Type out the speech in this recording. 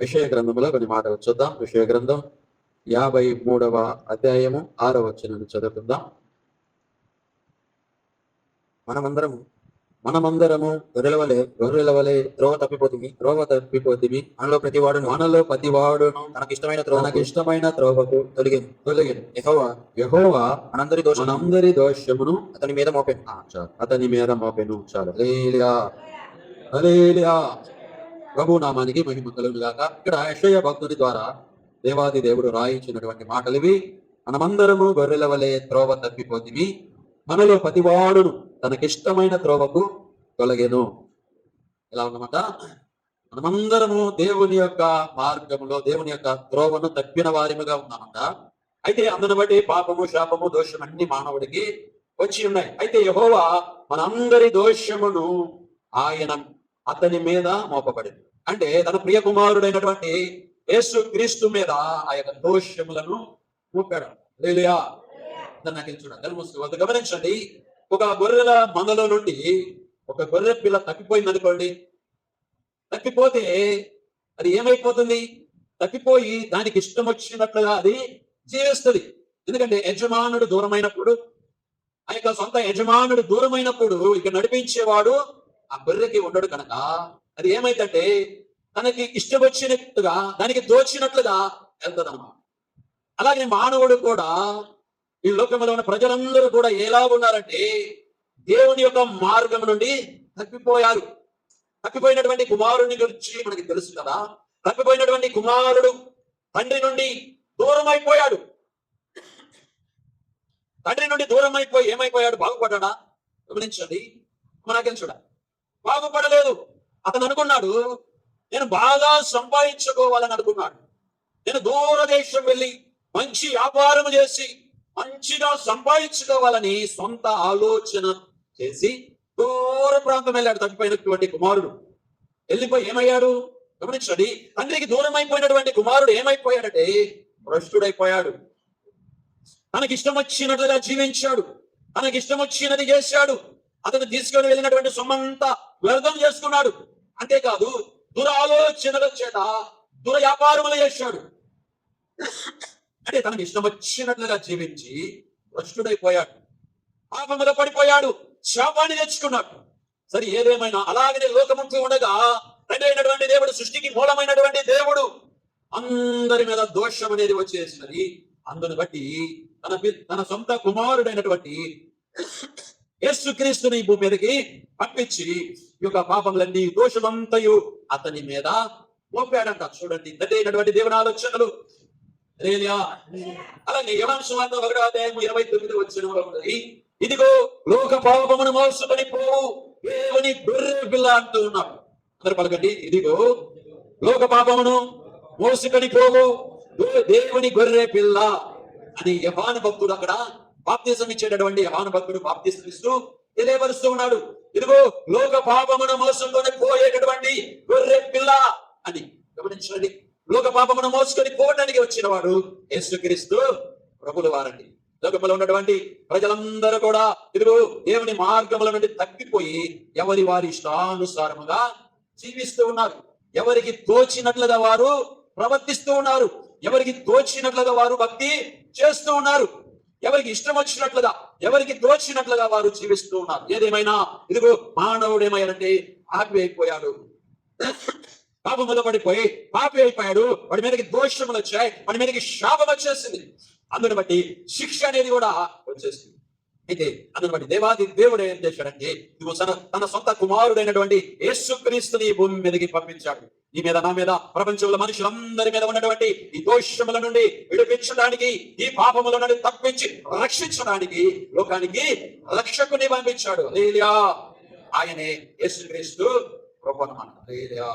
విషయ గ్రంథంలో కొన్ని మాటలు చూద్దాం. విషయ గ్రంథం 53వ అధ్యాయము 6వ వచనాన్ని చదువుకుందాం. మనమందరము గొర్రెల వలె త్రోవ తప్పిపోతిమి. మనలో ప్రతివాడును తనకిష్టమైన త్రోవకు తొలగిను. యెహోవా మనందరి దోషమును అతని మీద మోపెను. చాలు. హల్లెలూయా. ప్రభు నామానికి మహిమ కలుగును గాక. ఇక్కడ యెషయా భక్తుడి ద్వారా దేవాది దేవుడు రాయించినటువంటి మాటలు ఇవి. మనమందరము గొర్రెల వలె త్రోవ తప్పిపోతిమి, మనలో ప్రతివాడును తనకిష్టమైన త్రోవకు తొలగెను. ఇలా ఉన్నమాట. మనమందరము దేవుని యొక్క మార్గములో, దేవుని యొక్క త్రోవను తప్పిన వారిముగా ఉన్నామంట. అయితే అందును బట్టి పాపము, శాపము, దోషం అన్ని మానవుడికి వచ్చి ఉన్నాయి. అయితే యెహోవా మనందరి దోషమును అతని మీద మోపబడింది. అంటే తన ప్రియ కుమారుడైనటువంటి యేసు క్రీస్తు మీద ఆ యొక్క దోషములను మోపాడు. హల్లెలూయా. చూడండి, గమనించండి. ఒక గొర్రెల మందలో నుండి ఒక గొర్రె పిల్ల తప్పిపోయింది అనుకోండి. తప్పిపోతే అది ఏమైపోతుంది? తప్పిపోయి దానికి ఇష్టం వచ్చినట్లుగా అది జీవిస్తుంది. ఎందుకంటే యజమానుడు దూరమైనప్పుడు, ఆ యొక్క సొంత యజమానుడు దూరమైనప్పుడు ఇక నడిపించేవాడు ఆ గొర్రెకి ఉండడు కనుక అది ఏమైందంటే తనకి ఇష్టం వచ్చినట్టుగా, దానికి దోచినట్లుగా వెళ్తుందన్నమాట. అలాగే మానవుడు కూడా, ఈ లోకంలో ఉన్న ప్రజలందరూ కూడా ఎలా ఉన్నారంటే దేవుని యొక్క మార్గం నుండి తప్పిపోయారు. తప్పిపోయినటువంటి కుమారుని గురించి మనకి తెలుసు కదా. తప్పిపోయినటువంటి కుమారుడు తండ్రి నుండి దూరం అయిపోయాడు. తండ్రి నుండి దూరం అయిపోయి ఏమైపోయాడు? బాగుపడ్డా? గమనించండి. మనకేం చూడాలి, బాగుపడలేదు. అతను అనుకున్నాడు, నేను బాగా సంపాదించుకోవాలని అనుకున్నాడు. నేను దూరదేశం వెళ్ళి మంచి వ్యాపారం చేసి మంచిగా సంపాదించుకోవాలని సొంత ఆలోచన చేసి దూర ప్రాంతం వెళ్ళాడు. తప్పిపోయినటువంటి కుమారుడు వెళ్ళిపోయి ఏమయ్యాడు? గమనించండి. తండ్రికి దూరం అయిపోయినటువంటి కుమారుడు ఏమైపోయాడంటే భ్రష్టుడైపోయాడు. తనకి ఇష్టం వచ్చినట్లుగా జీవించాడు, తనకి ఇష్టం వచ్చినది చేశాడు. అతను తీసుకొని వెళ్ళినటువంటి సొమ్మంతా వ్యర్థం చేసుకున్నాడు. అంతేకాదు దురాలోచనల చేత దుర్వ్యాపారములు చేశాడు. అంటే తనకి ఇష్టం వచ్చినట్లుగా జీవించి భ్రష్టుడైపోయాడు, పాపములో పడిపోయాడు, శాపాన్ని తెచ్చుకున్నాడు. సరే, ఏదేమైనా అలాగనే లోకముందు ఉండగా తండ్రి అయినటువంటి దేవుడు, సృష్టికి మూలమైనటువంటి దేవుడు అందరి మీద దోషం అనేది వచ్చేసినది. అందుని బట్టి తన సొంత కుమారుడైనటువంటి యేసుక్రీస్తుని ఈ భూమి మీదకి పంపించి ఈ యొక్క పాపములన్నీ, దోషమంతయు అతని మీద మోపాడంట. చూడండి, తండ్రి అయినటువంటి దేవుని ఆలోచనలు. అలాగే యోహాను సువార్త 1వ అధ్యాయం 29వ వచనంలో ఉన్నది, ఇదిగో లోక పాపమును మోసుకొని పోవు దేవుని గొర్రె పిల్ల అంటూ ఉన్నాడు. అందరు పలకండి, ఇదిగో లోక పాపమును మోసుకొని పోవు దేవుని గొర్రె పిల్ల అని యోహాను భక్తుడు అక్కడ బాప్తిసం ఇచ్చేటటువంటి యోహాను భక్తుడు బాప్తిసం ఇస్తూ తెలియపరుస్తూ ఉన్నాడు. ఇదిగో లోక పాపమును మోసుకొని పోయేటటువంటి గొర్రె పిల్ల అని. గమనించండి, లోక పాపమును మోసుకొని పోవడానికి వచ్చిన వాడు యేసుక్రీస్తు ప్రభుల వారండి. లోకంలో ఉన్నటువంటి ప్రజలందరూ కూడా ఇదిగో దేవుని మార్గముల నుండి తప్పిపోయి ఎవరి వారి ఇష్టానుసారముగా జీవిస్తూ ఉన్నారు. ఎవరికి తోచినట్లుగా వారు ప్రవర్తిస్తూ ఉన్నారు. ఎవరికి తోచినట్లుగా వారు భక్తి చేస్తూ ఉన్నారు. ఎవరికి ఇష్టం వచ్చినట్లుగా, ఎవరికి తోచినట్లుగా వారు జీవిస్తూ ఉన్నారు. ఏదేమైనా ఇదిగో మానవుడు ఏమయ్యాడంటే ఆపి అయిపోయాడు, పాపములో పడిపోయి పాపి అయిపోయాడు. వాడి మీదకి దోషములు వచ్చాయి, వాడి మీదకి శాపం వచ్చేసింది. అందుని బట్టి శిక్ష అనేది కూడా వచ్చేసింది. అయితే అందుని బట్టి దేవాది దేవుడు ఏం చేశాడంటే ఇదిగో తన సొంత కుమారుడైనటువంటి యేసుక్రీస్తుని ఈ భూమి మీదకి పంపించాడు. ఈ మీద, నా మీద, ప్రపంచంలో మనుషులందరి మీద ఉన్నటువంటి ఈ దోషముల నుండి విడిపించడానికి, ఈ పాపముల నుండి తప్పించి రక్షించడానికి లోకానికి రక్షకుని పంపించాడు. హల్లెలూయా. ఆయనే యేసుక్రీస్తు ప్రభువు అన్నమాట. హల్లెలూయా.